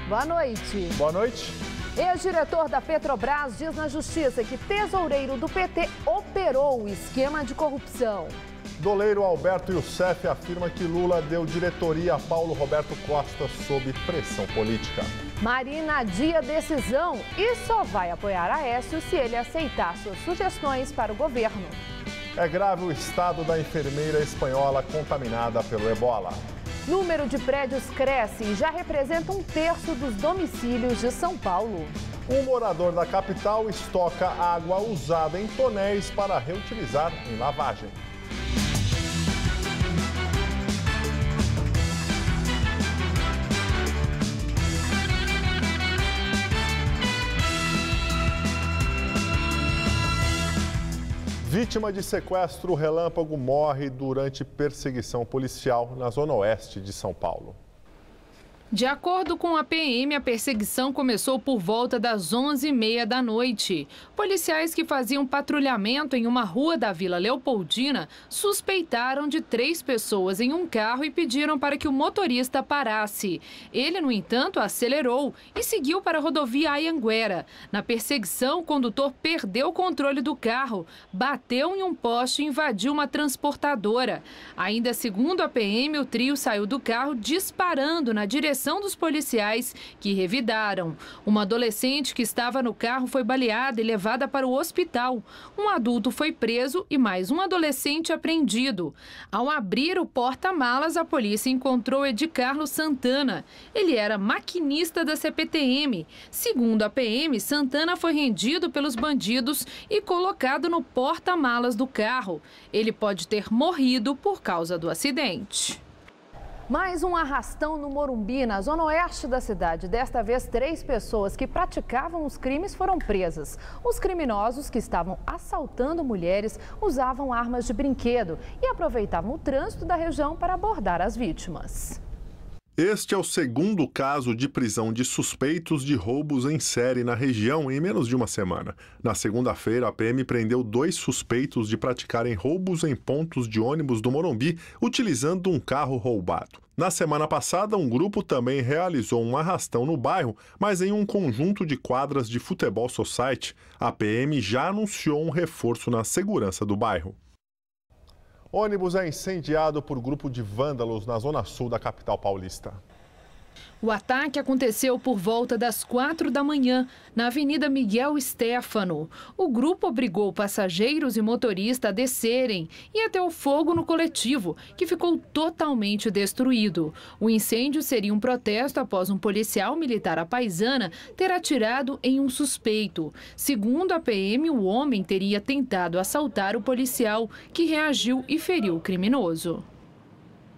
Boa noite. Boa noite. Ex-diretor da Petrobras diz na Justiça que tesoureiro do PT operou o esquema de corrupção. Doleiro Alberto Youssef afirma que Lula deu diretoria a Paulo Roberto Costa sob pressão política. Marina adia decisão e só vai apoiar Aécio se ele aceitar suas sugestões para o governo. É grave o estado da enfermeira espanhola contaminada pelo ebola. Número de prédios cresce e já representa 1/3 dos domicílios de São Paulo. Um morador da capital estoca água usada em tonéis para reutilizar em lavagem. Vítima de sequestro, relâmpago morre durante perseguição policial na zona oeste de São Paulo. De acordo com a PM, a perseguição começou por volta das 11h30 da noite. Policiais que faziam patrulhamento em uma rua da Vila Leopoldina suspeitaram de 3 pessoas em um carro e pediram para que o motorista parasse. Ele, no entanto, acelerou e seguiu para a rodovia Anhanguera. Na perseguição, o condutor perdeu o controle do carro, bateu em um poste e invadiu uma transportadora. Ainda segundo a PM, o trio saiu do carro disparando na direção dos policiais que revidaram. Uma adolescente que estava no carro foi baleada e levada para o hospital. Um adulto foi preso e mais um adolescente apreendido. Ao abrir o porta-malas, a polícia encontrou Edi Carlos Santana. Ele era maquinista da CPTM. Segundo a PM, Santana foi rendido pelos bandidos e colocado no porta-malas do carro. Ele pode ter morrido por causa do acidente. Mais um arrastão no Morumbi, na zona oeste da cidade. Desta vez, 3 pessoas que praticavam os crimes foram presas. Os criminosos, que estavam assaltando mulheres, usavam armas de brinquedo e aproveitavam o trânsito da região para abordar as vítimas. Este é o segundo caso de prisão de suspeitos de roubos em série na região em menos de uma semana. Na segunda-feira, a PM prendeu 2 suspeitos de praticarem roubos em pontos de ônibus do Morumbi, utilizando um carro roubado. Na semana passada, um grupo também realizou um arrastão no bairro, mas em um conjunto de quadras de futebol society. A PM já anunciou um reforço na segurança do bairro. Ônibus é incendiado por grupo de vândalos na zona sul da capital paulista. O ataque aconteceu por volta das 4 da manhã, na Avenida Miguel Stéfano. O grupo obrigou passageiros e motorista a descerem e ateu fogo no coletivo, que ficou totalmente destruído. O incêndio seria um protesto após um policial militar à paisana ter atirado em um suspeito. Segundo a PM, o homem teria tentado assaltar o policial, que reagiu e feriu o criminoso.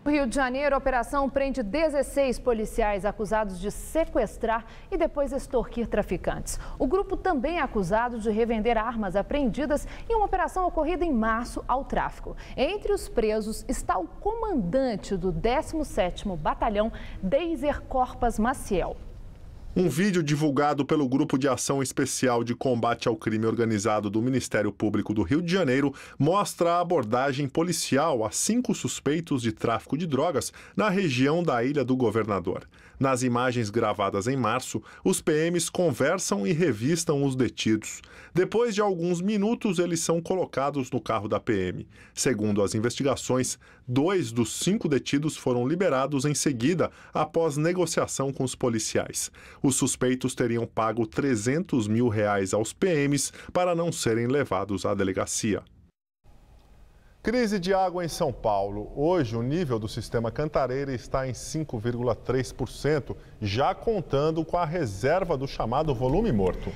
No Rio de Janeiro, a operação prende 16 policiais acusados de sequestrar e depois extorquir traficantes. O grupo também é acusado de revender armas apreendidas em uma operação ocorrida em março ao tráfico. Entre os presos está o comandante do 17º Batalhão, Deiser Corpas Maciel. Um vídeo divulgado pelo Grupo de Ação Especial de Combate ao Crime Organizado do Ministério Público do Rio de Janeiro mostra a abordagem policial a 5 suspeitos de tráfico de drogas na região da Ilha do Governador. Nas imagens gravadas em março, os PMs conversam e revistam os detidos. Depois de alguns minutos, eles são colocados no carro da PM. Segundo as investigações, 2 dos 5 detidos foram liberados em seguida, após negociação com os policiais. Os suspeitos teriam pago R$300 mil aos PMs para não serem levados à delegacia. Crise de água em São Paulo. Hoje, o nível do sistema Cantareira está em 5,3%, já contando com a reserva do chamado volume morto.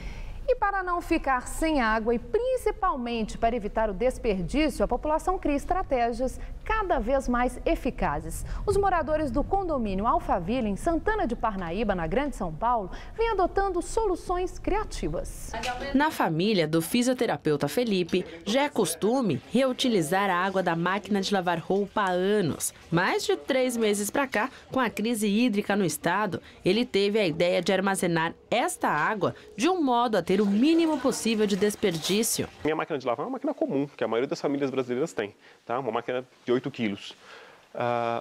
E para não ficar sem água e principalmente para evitar o desperdício, a população cria estratégias cada vez mais eficazes. Os moradores do condomínio Alphaville, em Santana de Parnaíba, na Grande São Paulo, vêm adotando soluções criativas. Na família do fisioterapeuta Felipe, já é costume reutilizar a água da máquina de lavar roupa há anos. Mais de 3 meses para cá, com a crise hídrica no estado, ele teve a ideia de armazenar esta água de um modo a ter o mínimo possível de desperdício. Minha máquina de lavar é uma máquina comum, que a maioria das famílias brasileiras tem, tá? Uma máquina de 8 quilos.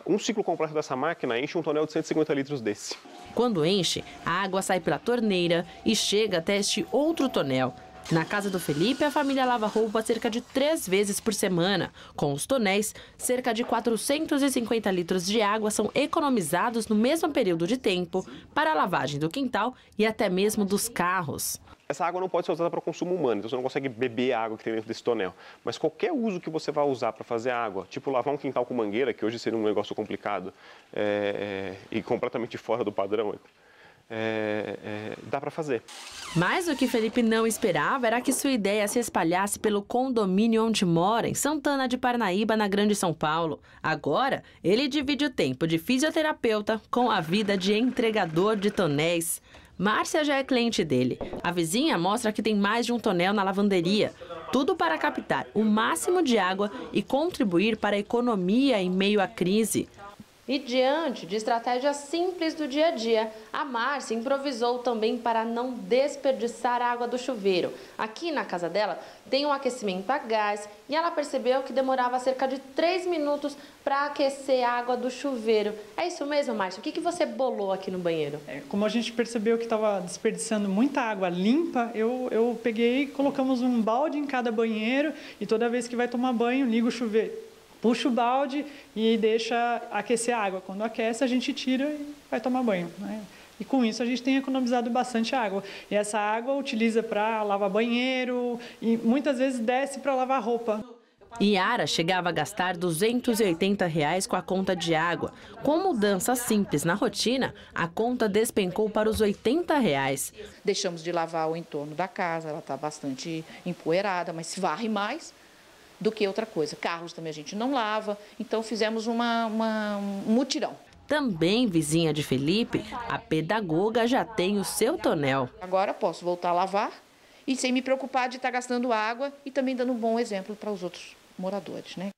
Um ciclo completo dessa máquina enche um tonel de 150 litros desse. Quando enche, a água sai pela torneira e chega até este outro tonel. Na casa do Felipe, a família lava roupa cerca de 3 vezes por semana. Com os tonéis, cerca de 450 litros de água são economizados no mesmo período de tempo para a lavagem do quintal e até mesmo dos carros. Essa água não pode ser usada para consumo humano, então você não consegue beber a água que tem dentro desse tonel. Mas qualquer uso que você vai usar para fazer água, tipo lavar um quintal com mangueira, que hoje seria um negócio complicado e completamente fora do padrão, dá para fazer. Mas o que Felipe não esperava era que sua ideia se espalhasse pelo condomínio onde mora, em Santana de Parnaíba, na Grande São Paulo. Agora, ele divide o tempo de fisioterapeuta com a vida de entregador de tonéis. Márcia já é cliente dele. A vizinha mostra que tem mais de um tonel na lavanderia. Tudo para captar o máximo de água e contribuir para a economia em meio à crise. E diante de estratégias simples do dia a dia, a Márcia improvisou também para não desperdiçar a água do chuveiro. Aqui na casa dela tem um aquecimento a gás e ela percebeu que demorava cerca de 3 minutos para aquecer a água do chuveiro. É isso mesmo, Márcia? O que você bolou aqui no banheiro? Como a gente percebeu que estava desperdiçando muita água limpa, eu peguei e colocamos um balde em cada banheiro e toda vez que vai tomar banho, liga o chuveiro. Puxa o balde e deixa aquecer a água. Quando aquece, a gente tira e vai tomar banho, né? E com isso a gente tem economizado bastante água. E essa água utiliza para lavar banheiro e muitas vezes desce para lavar roupa. Yara chegava a gastar R$ 280 com a conta de água. Com mudanças simples na rotina, a conta despencou para os R$ 80. Deixamos de lavar o entorno da casa, ela está bastante empoeirada, mas se varre mais do que outra coisa. Carros também a gente não lava, então fizemos um mutirão. Também vizinha de Felipe, a pedagoga já tem o seu tonel. Agora posso voltar a lavar e sem me preocupar de estar gastando água e também dando um bom exemplo para os outros moradores, né?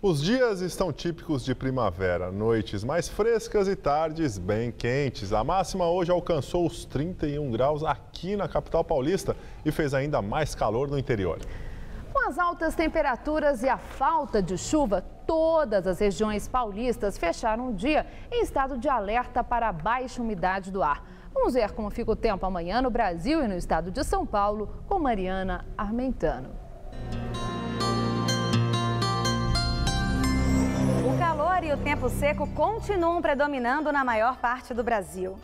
Os dias estão típicos de primavera, noites mais frescas e tardes bem quentes. A máxima hoje alcançou os 31 graus aqui na capital paulista e fez ainda mais calor no interior. Com as altas temperaturas e a falta de chuva, todas as regiões paulistas fecharam o dia em estado de alerta para a baixa umidade do ar. Vamos ver como fica o tempo amanhã no Brasil e no estado de São Paulo com Mariana Armentano. O calor e o tempo seco continuam predominando na maior parte do Brasil.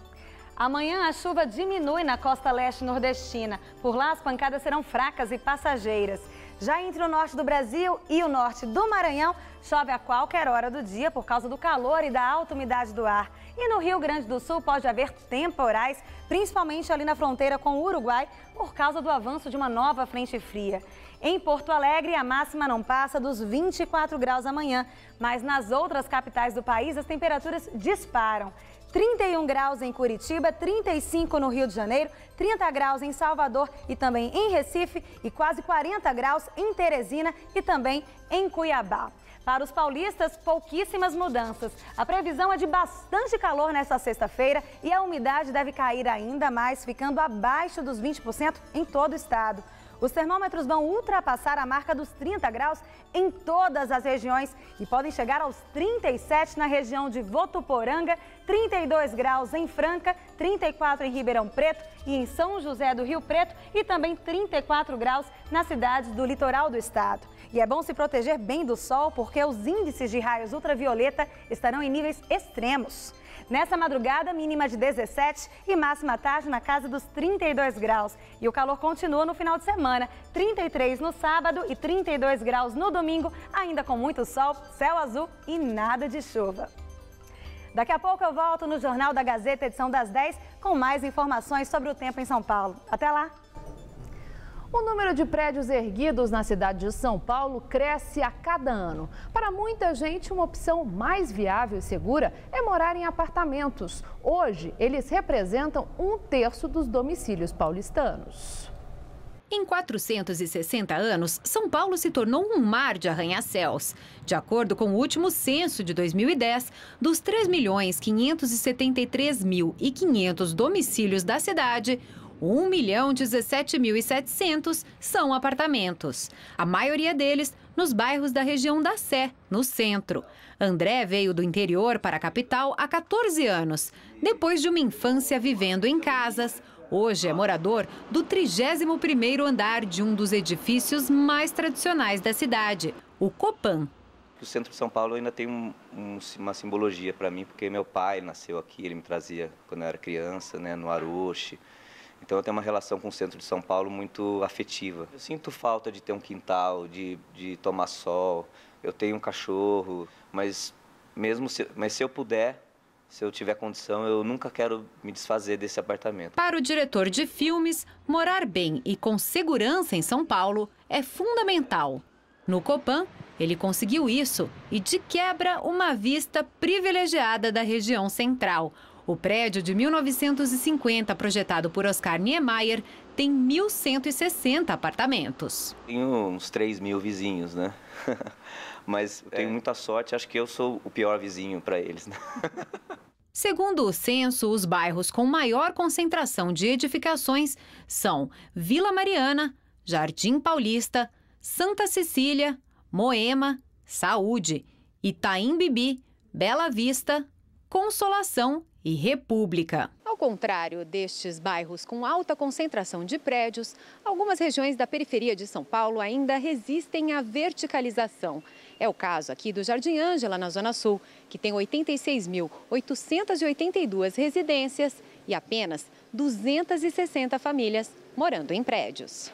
Amanhã a chuva diminui na costa leste nordestina. Por lá as pancadas serão fracas e passageiras. Já entre o norte do Brasil e o norte do Maranhão, chove a qualquer hora do dia por causa do calor e da alta umidade do ar. E no Rio Grande do Sul pode haver temporais, principalmente ali na fronteira com o Uruguai, por causa do avanço de uma nova frente fria. Em Porto Alegre, a máxima não passa dos 24 graus amanhã, mas nas outras capitais do país as temperaturas disparam. 31 graus em Curitiba, 35 no Rio de Janeiro, 30 graus em Salvador e também em Recife e quase 40 graus em Teresina e também em Cuiabá. Para os paulistas, pouquíssimas mudanças. A previsão é de bastante calor nesta sexta-feira e a umidade deve cair ainda mais, ficando abaixo dos 20% em todo o estado. Os termômetros vão ultrapassar a marca dos 30 graus em todas as regiões e podem chegar aos 37 na região de Votuporanga, 32 graus em Franca, 34 em Ribeirão Preto e em São José do Rio Preto e também 34 graus nas cidades do litoral do estado. E é bom se proteger bem do sol porque os índices de raios ultravioleta estarão em níveis extremos. Nessa madrugada, mínima de 17 e máxima tarde na casa dos 32 graus. E o calor continua no final de semana, 33 no sábado e 32 graus no domingo, ainda com muito sol, céu azul e nada de chuva. Daqui a pouco eu volto no Jornal da Gazeta, edição das 10, com mais informações sobre o tempo em São Paulo. Até lá! O número de prédios erguidos na cidade de São Paulo cresce a cada ano. Para muita gente, uma opção mais viável e segura é morar em apartamentos. Hoje, eles representam 1/3 dos domicílios paulistanos. Em 460 anos, São Paulo se tornou um mar de arranha-céus. De acordo com o último censo de 2010, dos 3.573.500 domicílios da cidade, 1.017.700 são apartamentos. A maioria deles nos bairros da região da Sé, no centro. André veio do interior para a capital há 14 anos, depois de uma infância vivendo em casas. Hoje é morador do 31º andar de um dos edifícios mais tradicionais da cidade, o Copan. O centro de São Paulo ainda tem uma simbologia para mim, porque meu pai nasceu aqui, ele me trazia quando eu era criança, né, no Aroche. Então eu tenho uma relação com o centro de São Paulo muito afetiva. Eu sinto falta de ter um quintal, de tomar sol. Eu tenho um cachorro, mas se eu puder, se eu tiver condição, eu nunca quero me desfazer desse apartamento. Para o diretor de filmes, morar bem e com segurança em São Paulo é fundamental. No Copan, ele conseguiu isso e, de quebra, uma vista privilegiada da região central. O prédio de 1950, projetado por Oscar Niemeyer, tem 1.160 apartamentos. Tenho uns 3.000 vizinhos, né? Mas tenho muita sorte, acho que eu sou o pior vizinho para eles, né? Segundo o censo, os bairros com maior concentração de edificações são Vila Mariana, Jardim Paulista, Santa Cecília, Moema, Saúde, Itaim Bibi, Bela Vista, Consolação e República. Ao contrário destes bairros com alta concentração de prédios, algumas regiões da periferia de São Paulo ainda resistem à verticalização. É o caso aqui do Jardim Ângela, na Zona Sul, que tem 86.882 residências e apenas 260 famílias morando em prédios.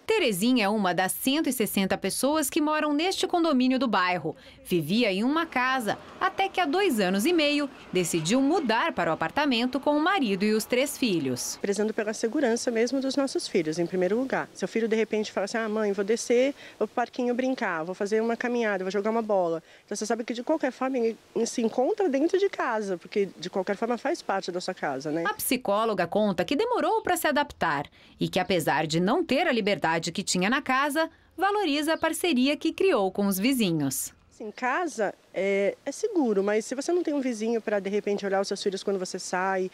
Terezinha é uma das 160 pessoas que moram neste condomínio do bairro. Vivia em uma casa, até que há 2 anos e meio decidiu mudar para o apartamento com o marido e os 3 filhos. Prezando pela segurança mesmo dos nossos filhos, em primeiro lugar. Seu filho de repente fala assim, mãe, vou descer, vou pro parquinho brincar, vou fazer uma caminhada, vou jogar uma bola. Então você sabe que de qualquer forma ele se encontra dentro de casa, porque de qualquer forma faz parte da sua casa, né? A psicóloga conta que demorou para se adaptar e que, apesar de não ter a liberdade que tinha na casa, valoriza a parceria que criou com os vizinhos. Em casa é seguro, mas se você não tem um vizinho para, de repente, olhar os seus filhos quando você sai,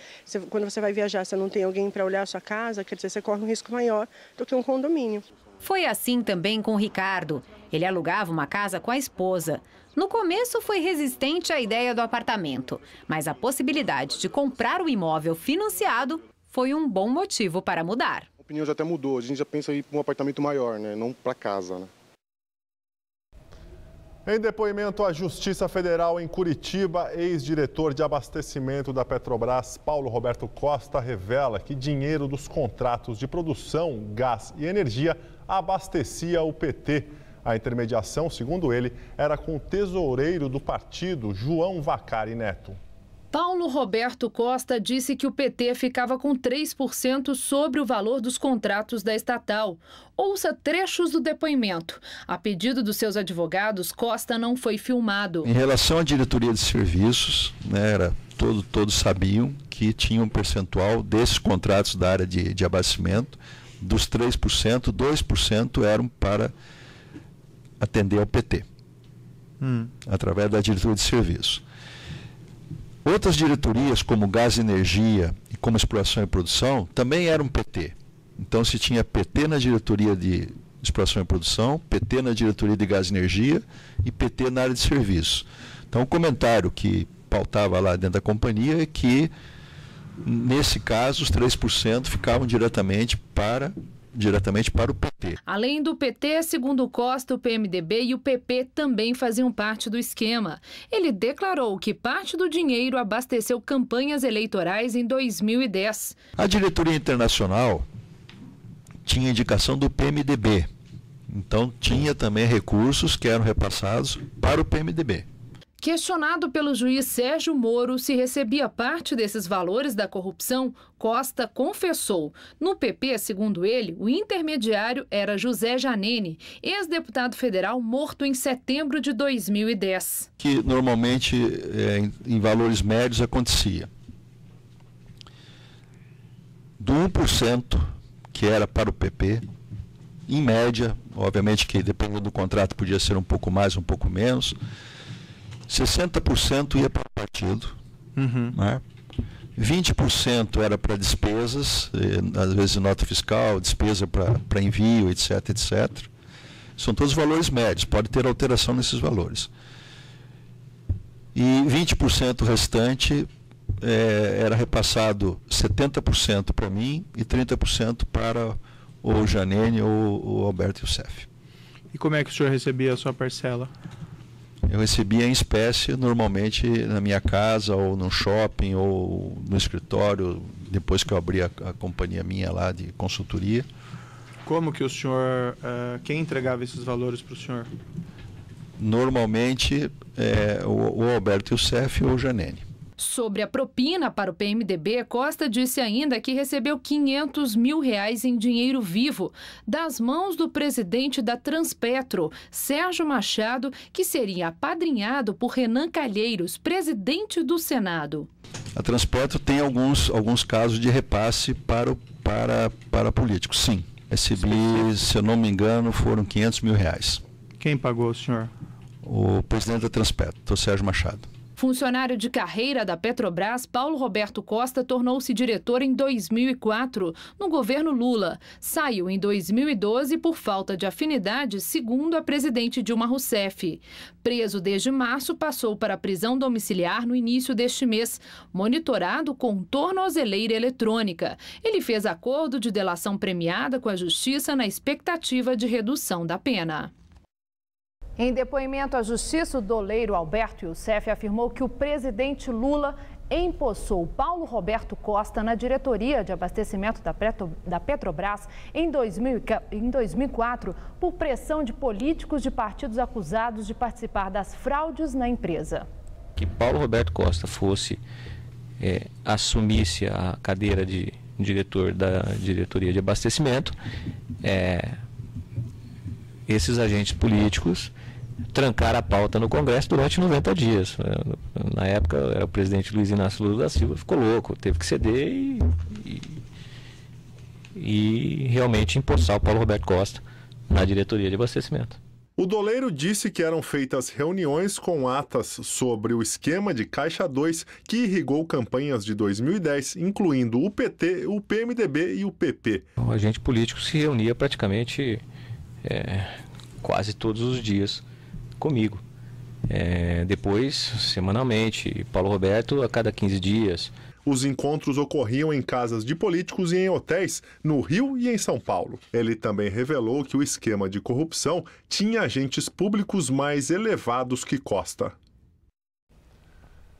quando você vai viajar, você não tem alguém para olhar a sua casa, quer dizer, você corre um risco maior do que um condomínio. Foi assim também com o Ricardo. Ele alugava uma casa com a esposa. No começo foi resistente à ideia do apartamento, mas a possibilidade de comprar o imóvel financiado foi um bom motivo para mudar. A opinião já até mudou, a gente já pensa em ir para um apartamento maior, né? Não para casa, né? Em depoimento à Justiça Federal em Curitiba, ex-diretor de abastecimento da Petrobras, Paulo Roberto Costa, revela que dinheiro dos contratos de produção, gás e energia abastecia o PT. A intermediação, segundo ele, era com o tesoureiro do partido, João Vacari Neto. Paulo Roberto Costa disse que o PT ficava com 3% sobre o valor dos contratos da estatal. Ouça trechos do depoimento. A pedido dos seus advogados, Costa não foi filmado. Em relação à diretoria de serviços, né, todos sabiam que tinha um percentual desses contratos da área de abastecimento, dos 3%, 2% eram para atender ao PT, através da diretoria de serviços. Outras diretorias, como Gás e Energia e como Exploração e Produção, também eram PT. Então, se tinha PT na diretoria de Exploração e Produção, PT na diretoria de Gás e Energia e PT na área de serviços. Então, o comentário que pautava lá dentro da companhia é que, nesse caso, os 3% ficavam diretamente para o PT. Além do PT, segundo Costa, o PMDB e o PP também faziam parte do esquema. Ele declarou que parte do dinheiro abasteceu campanhas eleitorais em 2010. A diretoria internacional tinha indicação do PMDB. Então, tinha também recursos que eram repassados para o PMDB. Questionado pelo juiz Sérgio Moro se recebia parte desses valores da corrupção, Costa confessou. No PP, segundo ele, o intermediário era José Janene, ex-deputado federal morto em setembro de 2010. Que normalmente em valores médios acontecia. Do 1% que era para o PP, em média, obviamente que dependendo do contrato podia ser um pouco mais, um pouco menos, 60% ia para o partido, né? 20% era para despesas, às vezes nota fiscal, despesa para envio, etc, etc. São todos valores médios, pode ter alteração nesses valores. E 20% restante era repassado 70% para mim e 30% para o Janene ou o Alberto Youssef. E como é que o senhor recebia a sua parcela? Eu recebia em espécie, normalmente na minha casa, ou no shopping, ou no escritório, depois que eu abri a companhia minha lá de consultoria. Como que o senhor, quem entregava esses valores para o senhor? Normalmente, o Alberto Youssef ou o Janene. Sobre a propina para o PMDB, Costa disse ainda que recebeu R$500 mil em dinheiro vivo das mãos do presidente da Transpetro, Sérgio Machado, que seria apadrinhado por Renan Calheiros, presidente do Senado. A Transpetro tem alguns casos de repasse para políticos, sim. Recebi, se eu não me engano, foram R$500 mil. Quem pagou o senhor? O presidente da Transpetro, o Sérgio Machado. Funcionário de carreira da Petrobras, Paulo Roberto Costa tornou-se diretor em 2004, no governo Lula. Saiu em 2012 por falta de afinidade, segundo a presidente Dilma Rousseff. Preso desde março, passou para a prisão domiciliar no início deste mês, monitorado com tornozeleira eletrônica. Ele fez acordo de delação premiada com a Justiça na expectativa de redução da pena. Em depoimento à Justiça, o doleiro Alberto Youssef afirmou que o presidente Lula empossou Paulo Roberto Costa na diretoria de abastecimento da Petrobras em 2004 por pressão de políticos de partidos acusados de participar das fraudes na empresa. Que Paulo Roberto Costa assumisse a cadeira de diretor da diretoria de abastecimento, esses agentes políticos trancar a pauta no Congresso durante 90 dias. Na época, era o presidente Luiz Inácio Lula da Silva, ficou louco, teve que ceder e realmente empossar o Paulo Roberto Costa na diretoria de abastecimento. O doleiro disse que eram feitas reuniões com atas sobre o esquema de Caixa 2 que irrigou campanhas de 2010, incluindo o PT, o PMDB e o PP. O agente político se reunia praticamente quase todos os dias comigo. Depois, semanalmente, Paulo Roberto a cada 15 dias. Os encontros ocorriam em casas de políticos e em hotéis, no Rio e em São Paulo. Ele também revelou que o esquema de corrupção tinha agentes públicos mais elevados que Costa.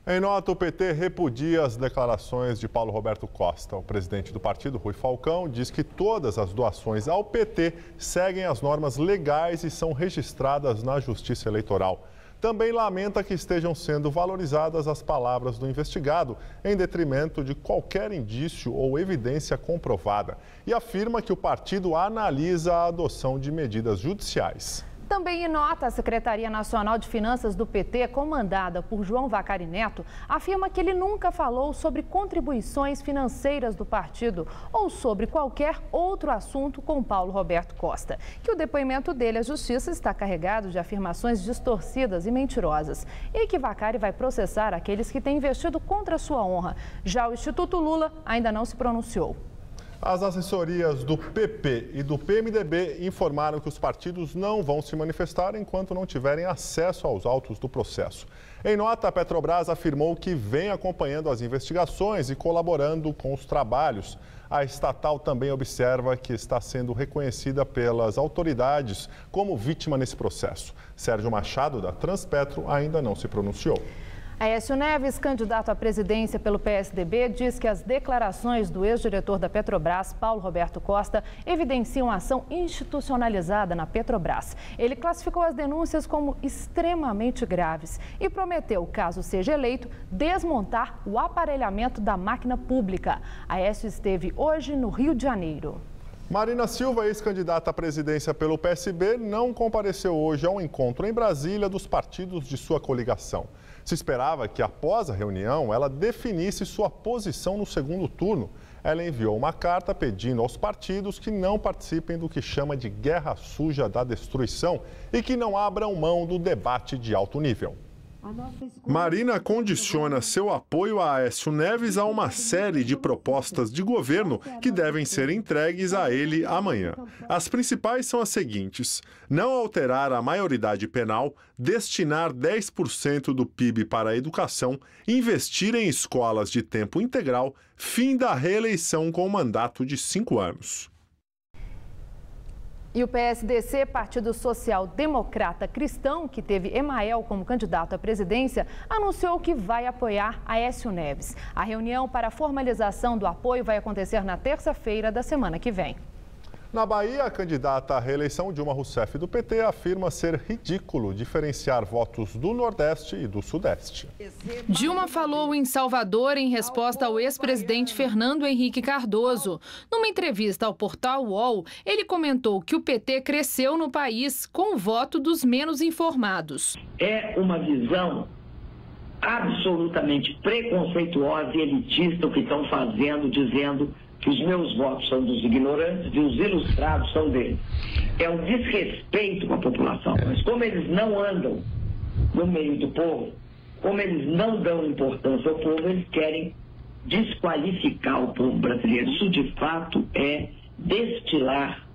Em nota, o PT repudia as declarações de Paulo Roberto Costa. O presidente do partido, Rui Falcão, diz que todas as doações ao PT seguem as normas legais e são registradas na Justiça Eleitoral. Também lamenta que estejam sendo valorizadas as palavras do investigado, em detrimento de qualquer indício ou evidência comprovada. E afirma que o partido analisa a adoção de medidas judiciais. Também em nota, a Secretaria Nacional de Finanças do PT, comandada por João Vacari Neto, afirma que ele nunca falou sobre contribuições financeiras do partido ou sobre qualquer outro assunto com Paulo Roberto Costa. Que o depoimento dele à Justiça está carregado de afirmações distorcidas e mentirosas e que Vacari vai processar aqueles que têm investido contra a sua honra. Já o Instituto Lula ainda não se pronunciou. As assessorias do PP e do PMDB informaram que os partidos não vão se manifestar enquanto não tiverem acesso aos autos do processo. Em nota, a Petrobras afirmou que vem acompanhando as investigações e colaborando com os trabalhos. A estatal também observa que está sendo reconhecida pelas autoridades como vítima nesse processo. Sérgio Machado, da Transpetro, ainda não se pronunciou. Aécio Neves, candidato à presidência pelo PSDB, diz que as declarações do ex-diretor da Petrobras, Paulo Roberto Costa, evidenciam ação institucionalizada na Petrobras. Ele classificou as denúncias como extremamente graves e prometeu, caso seja eleito, desmontar o aparelhamento da máquina pública. Aécio esteve hoje no Rio de Janeiro. Marina Silva, ex-candidata à presidência pelo PSB, não compareceu hoje ao encontro em Brasília dos partidos de sua coligação. Se esperava que, após a reunião, ela definisse sua posição no segundo turno. Ela enviou uma carta pedindo aos partidos que não participem do que chama de guerra suja da destruição e que não abram mão do debate de alto nível. Marina condiciona seu apoio a Aécio Neves a uma série de propostas de governo que devem ser entregues a ele amanhã. As principais são as seguintes: não alterar a maioridade penal, destinar 10% do PIB para a educação, investir em escolas de tempo integral, fim da reeleição com mandato de 5 anos. E o PSDC, Partido Social Democrata Cristão, que teve Emael como candidato à presidência, anunciou que vai apoiar Aécio Neves. A reunião para a formalização do apoio vai acontecer na terça-feira da semana que vem. Na Bahia, a candidata à reeleição, Dilma Rousseff, do PT, afirma ser ridículo diferenciar votos do Nordeste e do Sudeste. Dilma falou em Salvador em resposta ao ex-presidente Fernando Henrique Cardoso. Numa entrevista ao portal UOL, ele comentou que o PT cresceu no país com o voto dos menos informados. É uma visão absolutamente preconceituosa e elitista o que estão fazendo, dizendo que os meus votos são dos ignorantes e os ilustrados são deles. É um desrespeito com a população. Mas como eles não andam no meio do povo, como eles não dão importância ao povo, eles querem desqualificar o povo brasileiro. Isso, de fato, é destilar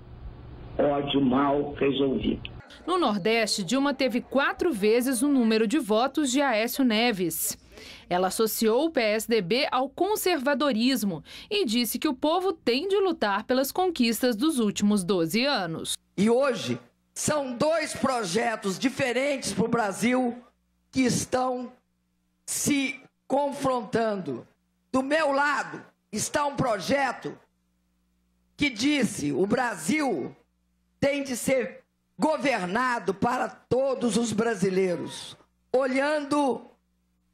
ódio mal resolvido. No Nordeste, Dilma teve 4 vezes o número de votos de Aécio Neves. Ela associou o PSDB ao conservadorismo e disse que o povo tem de lutar pelas conquistas dos últimos 12 anos. E hoje são 2 projetos diferentes para o Brasil que estão se confrontando. Do meu lado está um projeto que disse: o Brasil tem de ser governado para todos os brasileiros, olhando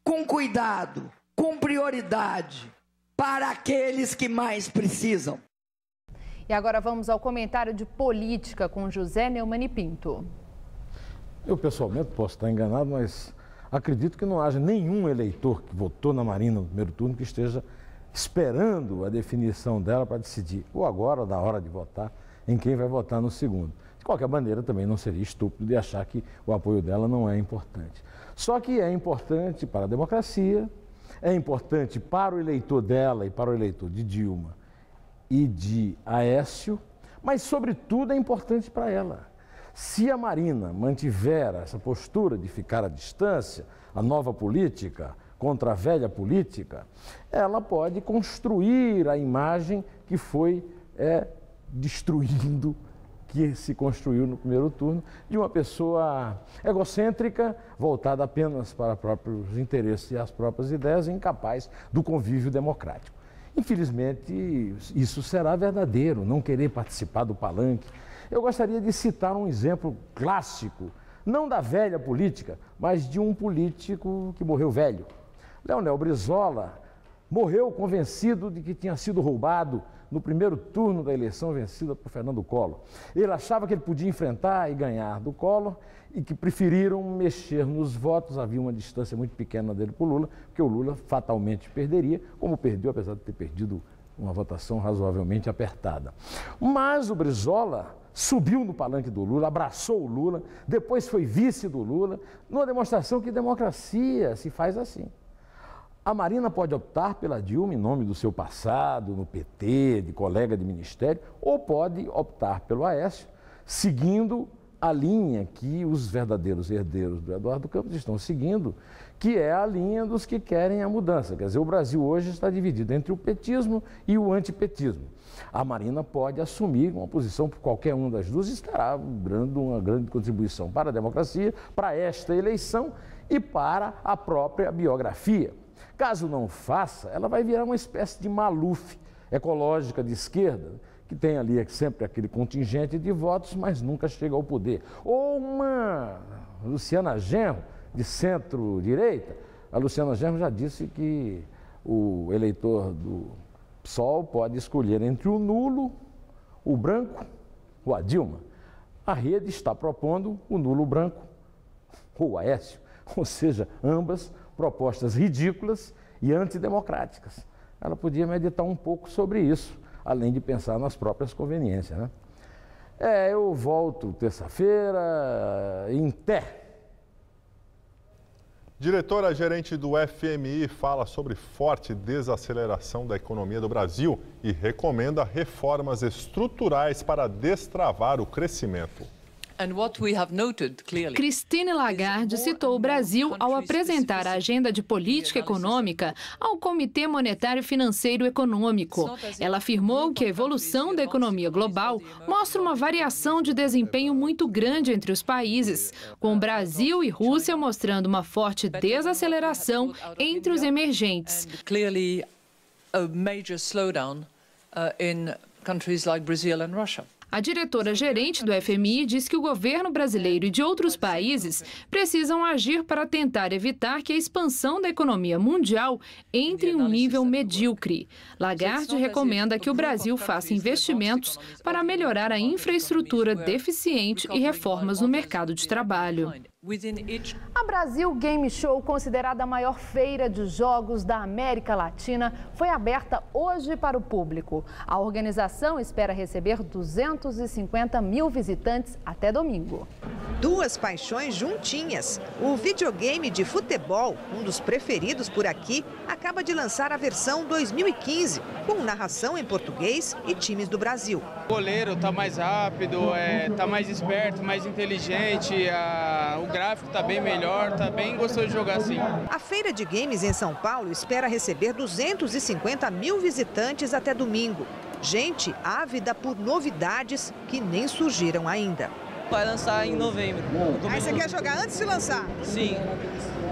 com cuidado, com prioridade, para aqueles que mais precisam. E agora vamos ao comentário de política com José Neumann e Pinto. Eu pessoalmente posso estar enganado, mas acredito que não haja nenhum eleitor que votou na Marina no primeiro turno que esteja esperando a definição dela para decidir, ou agora, ou na hora de votar, em quem vai votar no segundo. De qualquer maneira, também não seria estúpido de achar que o apoio dela não é importante. Só que é importante para a democracia, é importante para o eleitor dela e para o eleitor de Dilma e de Aécio, mas, sobretudo, é importante para ela. Se a Marina mantiver essa postura de ficar à distância, a nova política contra a velha política, ela pode construir a imagem que foi destruindo, que se construiu no primeiro turno, de uma pessoa egocêntrica, voltada apenas para próprios interesses e as próprias ideias, incapaz do convívio democrático. Infelizmente, isso será verdadeiro, não querer participar do palanque. Eu gostaria de citar um exemplo clássico, não da velha política, mas de um político que morreu velho. Leonel Brizola morreu convencido de que tinha sido roubado no primeiro turno da eleição vencida por Fernando Collor. Ele achava que ele podia enfrentar e ganhar do Collor e que preferiram mexer nos votos. Havia uma distância muito pequena dele para o Lula, porque o Lula fatalmente perderia, como perdeu, apesar de ter perdido uma votação razoavelmente apertada. Mas o Brizola subiu no palanque do Lula, abraçou o Lula, depois foi vice do Lula, numa demonstração que democracia se faz assim. A Marina pode optar pela Dilma em nome do seu passado, no PT, de colega de ministério, ou pode optar pelo Aécio, seguindo a linha que os verdadeiros herdeiros do Eduardo Campos estão seguindo, que é a linha dos que querem a mudança. Quer dizer, o Brasil hoje está dividido entre o petismo e o antipetismo. A Marina pode assumir uma posição por qualquer uma das duas e estará dando uma grande contribuição para a democracia, para esta eleição e para a própria biografia. Caso não faça, ela vai virar uma espécie de Maluf ecológica de esquerda, que tem ali sempre aquele contingente de votos, mas nunca chega ao poder. Ou uma Luciana Genro, de centro-direita. A Luciana Genro já disse que o eleitor do PSOL pode escolher entre o nulo, o branco ou a Dilma. A Rede está propondo o nulo branco ou o Aécio, ou seja, ambas propostas ridículas e antidemocráticas. Ela podia meditar um pouco sobre isso, além de pensar nas próprias conveniências, né? Eu volto terça-feira em Té. Diretora-gerente do FMI fala sobre forte desaceleração da economia do Brasil e recomenda reformas estruturais para destravar o crescimento. Christine Lagarde citou o Brasil ao apresentar a agenda de política econômica ao Comitê Monetário Financeiro Econômico. Ela afirmou que a evolução da economia global mostra uma variação de desempenho muito grande entre os países, com Brasil e Rússia mostrando uma forte desaceleração entre os emergentes. A diretora-gerente do FMI diz que o governo brasileiro e de outros países precisam agir para tentar evitar que a expansão da economia mundial entre em um nível medíocre. Lagarde recomenda que o Brasil faça investimentos para melhorar a infraestrutura deficiente e reformas no mercado de trabalho. A Brasil Game Show, considerada a maior feira de jogos da América Latina, foi aberta hoje para o público. A organização espera receber 250 mil visitantes até domingo. Duas paixões juntinhas. O videogame de futebol, um dos preferidos por aqui, acaba de lançar a versão 2015, com narração em português e times do Brasil. O goleiro está mais rápido, está mais esperto, mais inteligente, o gráfico está bem melhor, está bem gostoso de jogar assim. A Feira de Games em São Paulo espera receber 250 mil visitantes até domingo. Gente ávida por novidades que nem surgiram ainda. Vai lançar em novembro. Aí você quer jogar antes de lançar? Sim.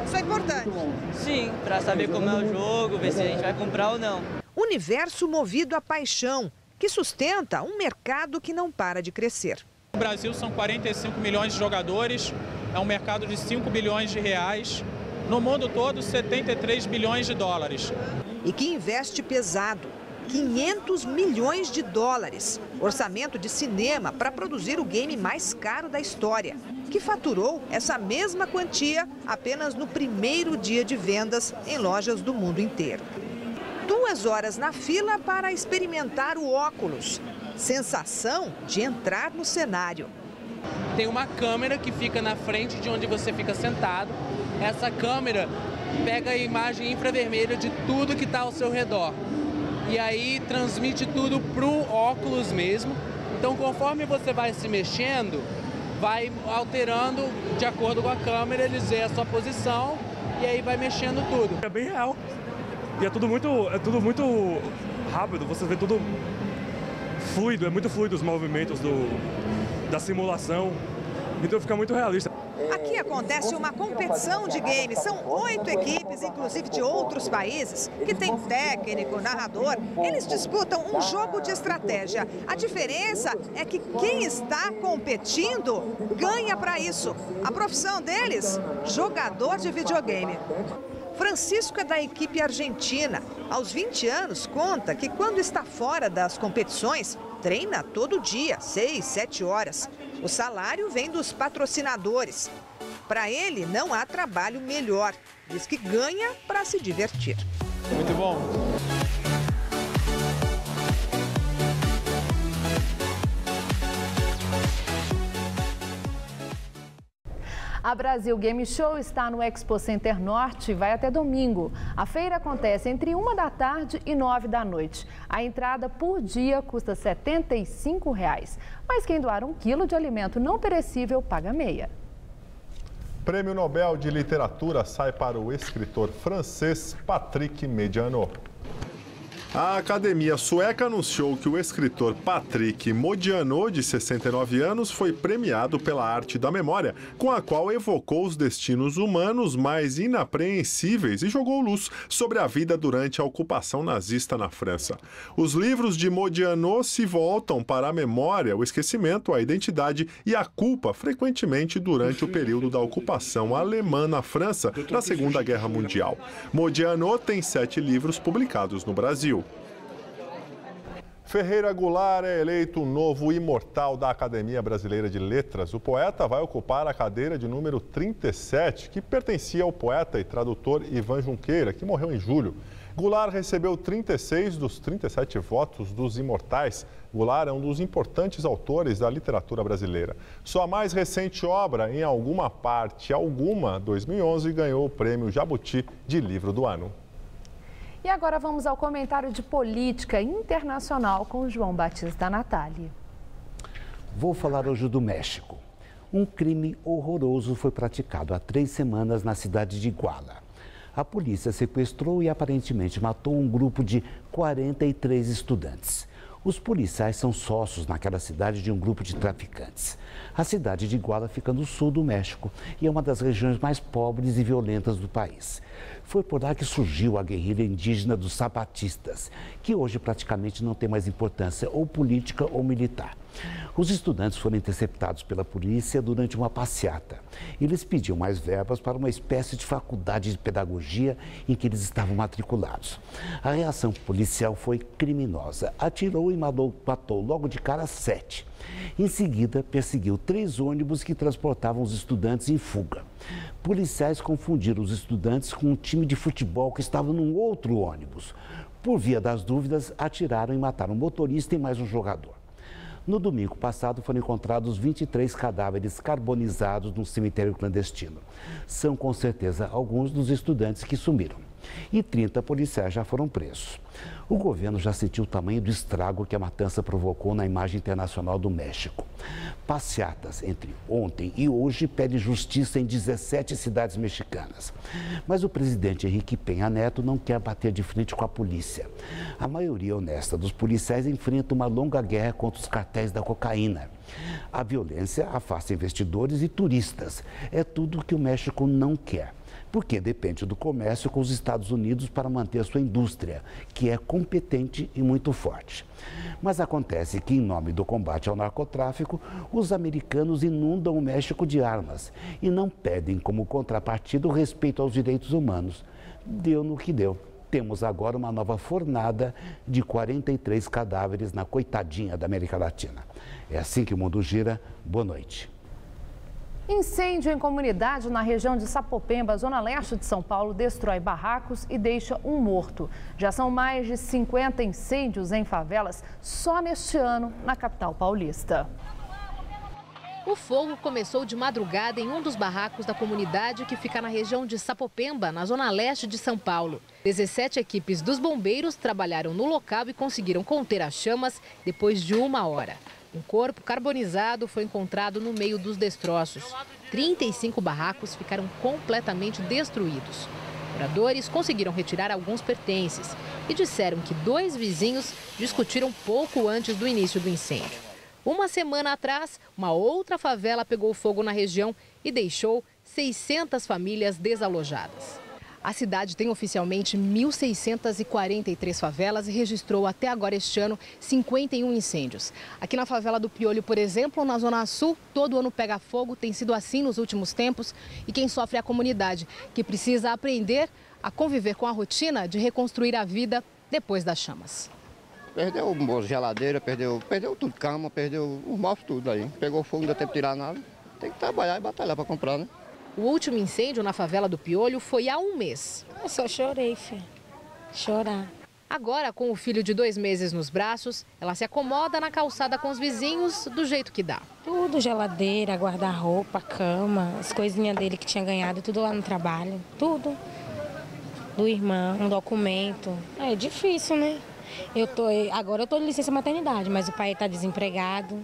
Isso é importante? Sim, para saber como é o jogo, ver se a gente vai comprar ou não. Universo movido à paixão, que sustenta um mercado que não para de crescer. No Brasil são 45 milhões de jogadores, é um mercado de 5 bilhões de reais. No mundo todo, 73 bilhões de dólares. E que investe pesado, 500 milhões de dólares. Orçamento de cinema para produzir o game mais caro da história, que faturou essa mesma quantia apenas no primeiro dia de vendas em lojas do mundo inteiro. 2 horas na fila para experimentar o óculos. Sensação de entrar no cenário. Tem uma câmera que fica na frente de onde você fica sentado. Essa câmera pega a imagem infravermelha de tudo que está ao seu redor. E aí transmite tudo para o óculos mesmo. Então, conforme você vai se mexendo, vai alterando de acordo com a câmera, eles veem a sua posição e aí vai mexendo tudo. É bem real. E é tudo muito rápido, você vê tudo fluido, é muito fluido os movimentos da simulação, então fica muito realista. Aqui acontece uma competição de games, são 8 equipes, inclusive de outros países, que tem técnico, narrador, eles disputam um jogo de estratégia. A diferença é que quem está competindo ganha para isso. A profissão deles, jogador de videogame. Francisco é da equipe argentina. Aos 20 anos, conta que quando está fora das competições, treina todo dia, 6, 7 horas. O salário vem dos patrocinadores. Para ele, não há trabalho melhor. Diz que ganha para se divertir. Muito bom. A Brasil Game Show está no Expo Center Norte e vai até domingo. A feira acontece entre 1 da tarde e 9 da noite. A entrada por dia custa R$ 75, mas quem doar 1 quilo de alimento não perecível paga meia. Prêmio Nobel de Literatura sai para o escritor francês Patrick Modiano. A Academia Sueca anunciou que o escritor Patrick Modiano, de 69 anos, foi premiado pela arte da memória, com a qual evocou os destinos humanos mais inapreensíveis e jogou luz sobre a vida durante a ocupação nazista na França. Os livros de Modiano se voltam para a memória, o esquecimento, a identidade e a culpa, frequentemente durante o período da ocupação alemã na França, na Segunda Guerra Mundial. Modiano tem 7 livros publicados no Brasil. Ferreira Goulart é eleito o novo imortal da Academia Brasileira de Letras. O poeta vai ocupar a cadeira de número 37, que pertencia ao poeta e tradutor Ivan Junqueira, que morreu em julho. Goulart recebeu 36 dos 37 votos dos imortais. Goulart é um dos importantes autores da literatura brasileira. Sua mais recente obra, Em Alguma Parte Alguma, 2011, ganhou o prêmio Jabuti de Livro do Ano. E agora vamos ao comentário de política internacional com o João Batista Natali. Vou falar hoje do México. Um crime horroroso foi praticado há 3 semanas na cidade de Iguala. A polícia sequestrou e aparentemente matou um grupo de 43 estudantes. Os policiais são sócios naquela cidade de um grupo de traficantes. A cidade de Iguala fica no sul do México e é uma das regiões mais pobres e violentas do país. Foi por lá que surgiu a guerrilha indígena dos zapatistas, que hoje praticamente não tem mais importância ou política ou militar. Os estudantes foram interceptados pela polícia durante uma passeata. Eles pediam mais verbas para uma espécie de faculdade de pedagogia em que eles estavam matriculados. A reação policial foi criminosa. Atirou e matou logo de cara 7. Em seguida, perseguiu 3 ônibus que transportavam os estudantes em fuga. Policiais confundiram os estudantes com um time de futebol que estava num outro ônibus. Por via das dúvidas, atiraram e mataram o motorista e mais um jogador. No domingo passado foram encontrados 23 cadáveres carbonizados num cemitério clandestino. São com certeza alguns dos estudantes que sumiram. E 30 policiais já foram presos. O governo já sentiu o tamanho do estrago que a matança provocou na imagem internacional do México. Passeatas entre ontem e hoje pedem justiça em 17 cidades mexicanas. Mas o presidente Henrique Peña Neto não quer bater de frente com a polícia. A maioria honesta dos policiais enfrenta uma longa guerra contra os cartéis da cocaína. A violência afasta investidores e turistas. É tudo que o México não quer, porque depende do comércio com os Estados Unidos para manter sua indústria, que é competente e muito forte. Mas acontece que, em nome do combate ao narcotráfico, os americanos inundam o México de armas e não pedem como contrapartida o respeito aos direitos humanos. Deu no que deu. Temos agora uma nova fornada de 43 cadáveres na coitadinha da América Latina. É assim que o mundo gira. Boa noite. Incêndio em comunidade na região de Sapopemba, zona leste de São Paulo, destrói barracos e deixa um morto. Já são mais de 50 incêndios em favelas só neste ano na capital paulista. O fogo começou de madrugada em um dos barracos da comunidade que fica na região de Sapopemba, na zona leste de São Paulo. 17 equipes dos bombeiros trabalharam no local e conseguiram conter as chamas depois de 1 hora. Um corpo carbonizado foi encontrado no meio dos destroços. 35 barracos ficaram completamente destruídos. Moradores conseguiram retirar alguns pertences e disseram que 2 vizinhos discutiram pouco antes do início do incêndio. 1 semana atrás, uma outra favela pegou fogo na região e deixou 600 famílias desalojadas. A cidade tem oficialmente 1.643 favelas e registrou até agora este ano 51 incêndios. Aqui na favela do Piolho, por exemplo, na Zona Sul, todo ano pega fogo, tem sido assim nos últimos tempos. E quem sofre é a comunidade, que precisa aprender a conviver com a rotina de reconstruir a vida depois das chamas. Perdeu geladeira, perdeu tudo, cama, perdeu os móveis, tudo aí. Pegou fogo, não deu tempo de tirar nada. Tem que trabalhar e batalhar para comprar, né? O último incêndio na favela do Piolho foi há 1 mês. Eu só chorei, filho. Chorar. Agora, com o filho de 2 meses nos braços, ela se acomoda na calçada com os vizinhos do jeito que dá. Tudo, geladeira, guarda-roupa, cama, as coisinhas dele que tinha ganhado, tudo lá no trabalho. Tudo. Do irmão, um documento. É difícil, né? Agora eu tô de licença maternidade, mas o pai está desempregado.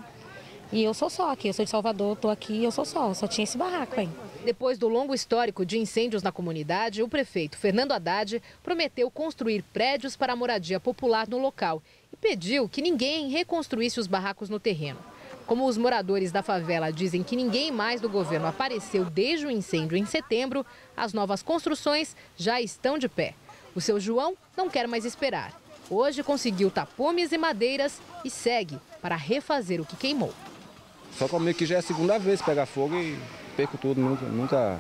E eu sou só aqui, eu sou de Salvador, estou aqui, eu sou só tinha esse barraco aí. Depois do longo histórico de incêndios na comunidade, o prefeito Fernando Haddad prometeu construir prédios para a moradia popular no local e pediu que ninguém reconstruísse os barracos no terreno. Como os moradores da favela dizem que ninguém mais do governo apareceu desde o incêndio em setembro, as novas construções já estão de pé. O seu João não quer mais esperar. Hoje conseguiu tapumes e madeiras e segue para refazer o que queimou. Só comigo que já é a 2ª vez pegar fogo e perco tudo, nunca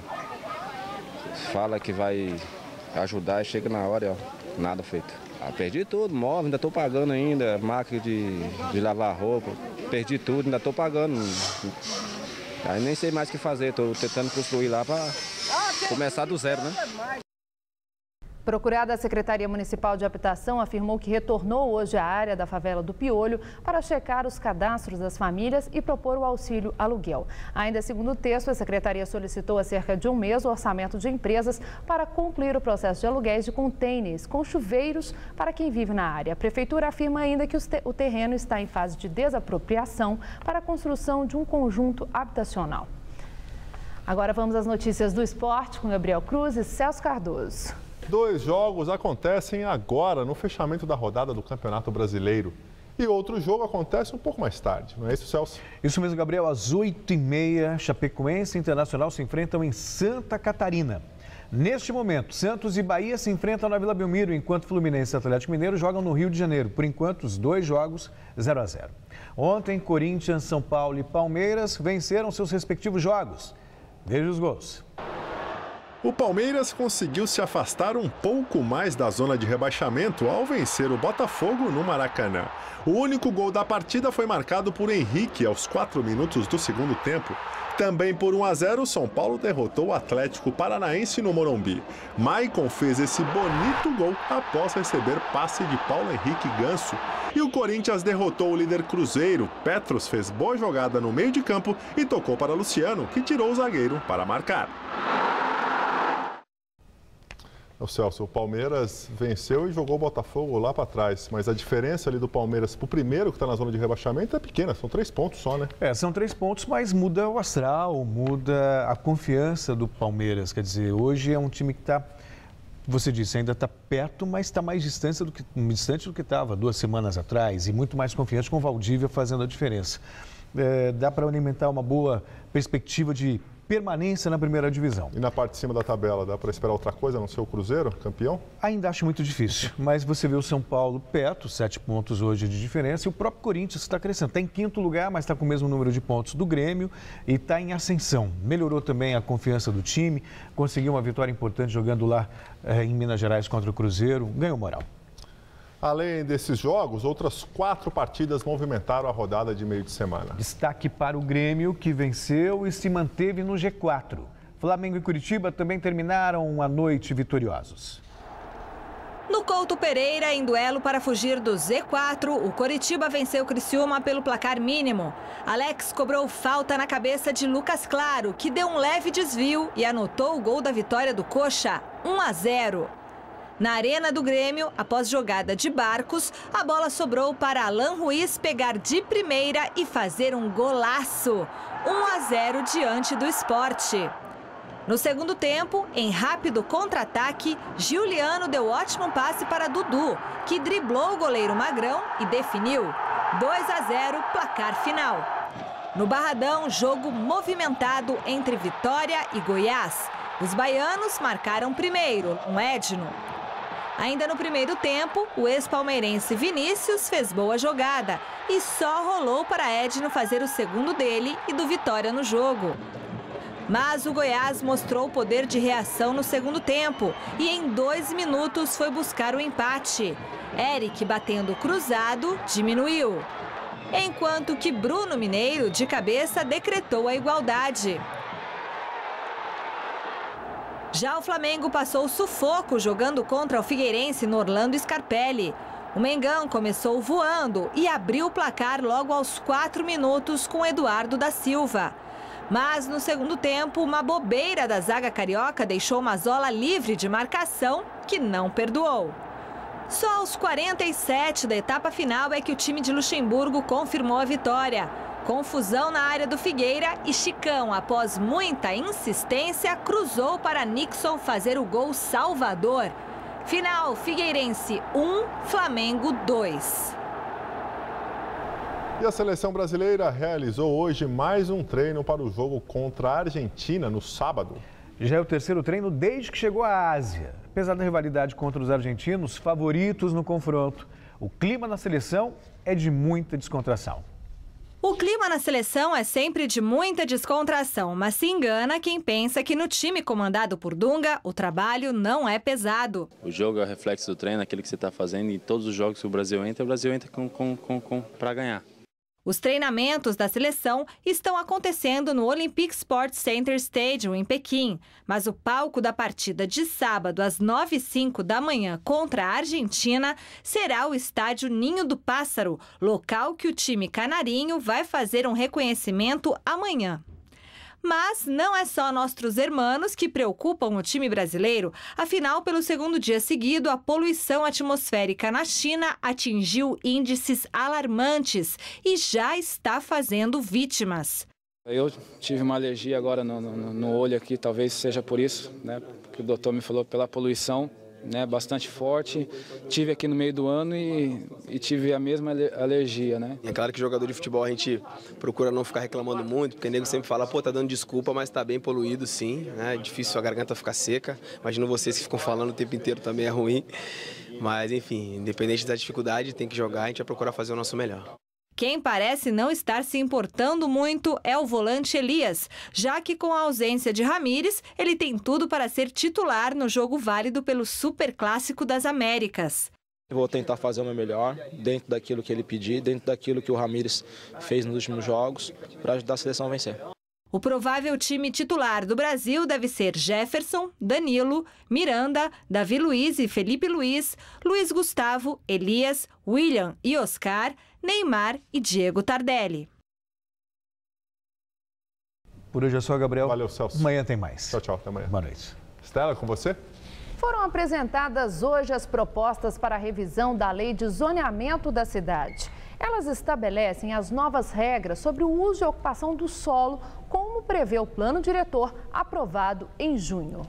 fala que vai ajudar e chega na hora, ó, nada feito. Perdi tudo, móvel, ainda estou pagando ainda, máquina de lavar roupa, perdi tudo, ainda estou pagando. Aí nem sei mais o que fazer, estou tentando construir lá para começar do zero, né? Procurada, a Secretaria Municipal de Habitação afirmou que retornou hoje à área da favela do Piolho para checar os cadastros das famílias e propor o auxílio aluguel. Ainda segundo o texto, a Secretaria solicitou há cerca de um mês o orçamento de empresas para concluir o processo de aluguéis de contêineres com chuveiros para quem vive na área. A Prefeitura afirma ainda que o terreno está em fase de desapropriação para a construção de um conjunto habitacional. Agora vamos às notícias do esporte com Gabriel Cruz e Celso Cardoso. 2 jogos acontecem agora no fechamento da rodada do Campeonato Brasileiro. E outro jogo acontece um pouco mais tarde, não é isso, Celso? Isso mesmo, Gabriel. Às 8h30, Chapecoense e Internacional se enfrentam em Santa Catarina. Neste momento, Santos e Bahia se enfrentam na Vila Belmiro, enquanto Fluminense e Atlético Mineiro jogam no Rio de Janeiro. Por enquanto, os 2 jogos 0-0. Ontem, Corinthians, São Paulo e Palmeiras venceram seus respectivos jogos. Veja os gols. O Palmeiras conseguiu se afastar um pouco mais da zona de rebaixamento ao vencer o Botafogo no Maracanã. O único gol da partida foi marcado por Henrique aos 4 minutos do segundo tempo. Também por 1-0, o São Paulo derrotou o Atlético Paranaense no Morumbi. Maicon fez esse bonito gol após receber passe de Paulo Henrique Ganso. E o Corinthians derrotou o líder Cruzeiro. Petros fez boa jogada no meio de campo e tocou para Luciano, que tirou o zagueiro para marcar. O Celso, o Palmeiras venceu e jogou o Botafogo lá para trás, mas a diferença ali do Palmeiras para o primeiro que está na zona de rebaixamento é pequena, são 3 pontos só, né? São 3 pontos, mas muda o astral, muda a confiança do Palmeiras. Quer dizer, hoje é um time que está, você disse, ainda está perto, mas está mais distante do que estava 2 semanas atrás e muito mais confiante com o Valdívia fazendo a diferença. Dá para alimentar uma boa perspectiva de permanência na primeira divisão. E na parte de cima da tabela, dá para esperar outra coisa, a não ser o Cruzeiro, campeão? Ainda acho muito difícil, mas você vê o São Paulo perto, 7 pontos hoje de diferença, e o próprio Corinthians está crescendo. Está em 5º lugar, mas está com o mesmo número de pontos do Grêmio e está em ascensão. Melhorou também a confiança do time, conseguiu uma vitória importante jogando lá em Minas Gerais contra o Cruzeiro, ganhou moral. Além desses jogos, outras 4 partidas movimentaram a rodada de meio de semana. Destaque para o Grêmio, que venceu e se manteve no G4. Flamengo e Curitiba também terminaram a noite vitoriosos. No Couto Pereira, em duelo para fugir do Z4, o Coritiba venceu o Criciúma pelo placar mínimo. Alex cobrou falta na cabeça de Lucas Claro, que deu um leve desvio e anotou o gol da vitória do Coxa, 1-0. Na arena do Grêmio, após jogada de Barcos, a bola sobrou para Alan Ruiz pegar de primeira e fazer um golaço. 1-0 diante do Sport. No segundo tempo, em rápido contra-ataque, Giuliano deu ótimo passe para Dudu, que driblou o goleiro Magrão e definiu. 2-0, placar final. No Barradão, jogo movimentado entre Vitória e Goiás. Os baianos marcaram primeiro, um Edno. Ainda no primeiro tempo, o ex-palmeirense Vinícius fez boa jogada e só rolou para Edno fazer o segundo dele e do Vitória no jogo. Mas o Goiás mostrou o poder de reação no segundo tempo e em 2 minutos foi buscar o empate. Eric, batendo cruzado, diminuiu. Enquanto que Bruno Mineiro, de cabeça, decretou a igualdade. Já o Flamengo passou sufoco jogando contra o Figueirense no Orlando Scarpelli. O Mengão começou voando e abriu o placar logo aos 4 minutos com Eduardo da Silva. Mas no segundo tempo, uma bobeira da zaga carioca deixou Mazzola livre de marcação, que não perdoou. Só aos 47 da etapa final é que o time de Luxemburgo confirmou a vitória. Confusão na área do Figueira e Chicão, após muita insistência, cruzou para Nixon fazer o gol salvador. Final, Figueirense 1, Flamengo 2. E a seleção brasileira realizou hoje mais um treino para o jogo contra a Argentina no sábado. Já é o 3º treino desde que chegou à Ásia. Apesar da rivalidade contra os argentinos, favoritos no confronto, o clima na seleção é de muita descontração. O clima na seleção é sempre de muita descontração, mas se engana quem pensa que no time comandado por Dunga, o trabalho não é pesado. O jogo é o reflexo do treino, aquilo que você está fazendo, e todos os jogos que o Brasil entra para ganhar. Os treinamentos da seleção estão acontecendo no Olympic Sports Center Stadium, em Pequim. Mas o palco da partida de sábado, às 9h05 da manhã, contra a Argentina, será o estádio Ninho do Pássaro, local que o time canarinho vai fazer um reconhecimento amanhã. Mas não é só nossos hermanos que preocupam o time brasileiro. Afinal, pelo segundo dia seguido, a poluição atmosférica na China atingiu índices alarmantes e já está fazendo vítimas. Eu tive uma alergia agora no olho aqui, talvez seja por isso, né? Porque o doutor me falou pela poluição, né? Bastante forte. Tive aqui no meio do ano e tive a mesma alergia, né? É claro que jogador de futebol a gente procura não ficar reclamando muito, porque o nego sempre fala, pô, tá dando desculpa, mas tá bem poluído sim, né? É difícil a garganta ficar seca. Imagino vocês que ficam falando o tempo inteiro também é ruim. Mas enfim, independente da dificuldade, tem que jogar, a gente vai procurar fazer o nosso melhor. Quem parece não estar se importando muito é o volante Elias, já que com a ausência de Ramires, ele tem tudo para ser titular no jogo válido pelo Superclássico das Américas. Eu vou tentar fazer o meu melhor, dentro daquilo que ele pedir, dentro daquilo que o Ramires fez nos últimos jogos, para ajudar a seleção a vencer. O provável time titular do Brasil deve ser Jefferson, Danilo, Miranda, Davi Luiz e Felipe Luiz, Luiz Gustavo, Elias, William e Oscar, Neymar e Diego Tardelli. Por hoje é só, Gabriel. Valeu, Celso. Amanhã tem mais. Tchau, tchau. Até amanhã. Boa noite. Estela, com você? Foram apresentadas hoje as propostas para a revisão da lei de zoneamento da cidade. Elas estabelecem as novas regras sobre o uso e ocupação do solo, como prevê o plano diretor aprovado em junho.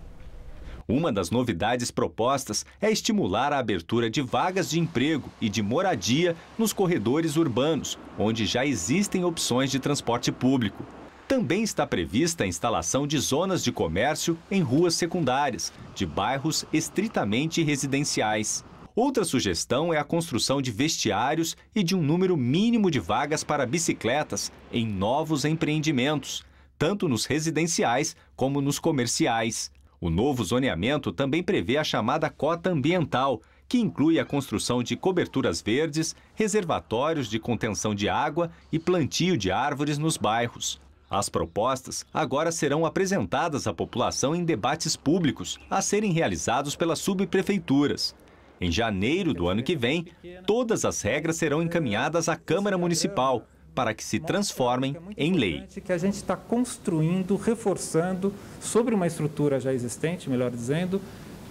Uma das novidades propostas é estimular a abertura de vagas de emprego e de moradia nos corredores urbanos, onde já existem opções de transporte público. Também está prevista a instalação de zonas de comércio em ruas secundárias, de bairros estritamente residenciais. Outra sugestão é a construção de vestiários e de um número mínimo de vagas para bicicletas em novos empreendimentos, tanto nos residenciais como nos comerciais. O novo zoneamento também prevê a chamada cota ambiental, que inclui a construção de coberturas verdes, reservatórios de contenção de água e plantio de árvores nos bairros. As propostas agora serão apresentadas à população em debates públicos, a serem realizados pelas subprefeituras. Em janeiro do ano que vem, todas as regras serão encaminhadas à Câmara Municipal, para que se transformem em lei. Que a gente está construindo, reforçando, sobre uma estrutura já existente, melhor dizendo,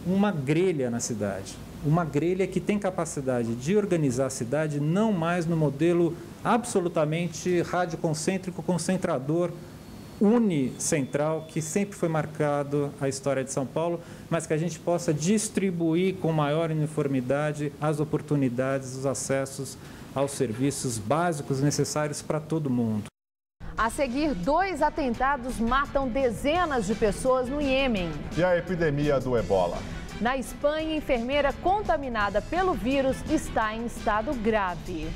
uma grelha na cidade. Uma grelha que tem capacidade de organizar a cidade não mais no modelo absolutamente radioconcêntrico, concentrador, unicentral, que sempre foi marcado a história de São Paulo, mas que a gente possa distribuir com maior uniformidade as oportunidades, os acessos aos serviços básicos necessários para todo mundo. A seguir, 2 atentados matam dezenas de pessoas no Iêmen. E a epidemia do Ebola? Na Espanha, enfermeira contaminada pelo vírus está em estado grave.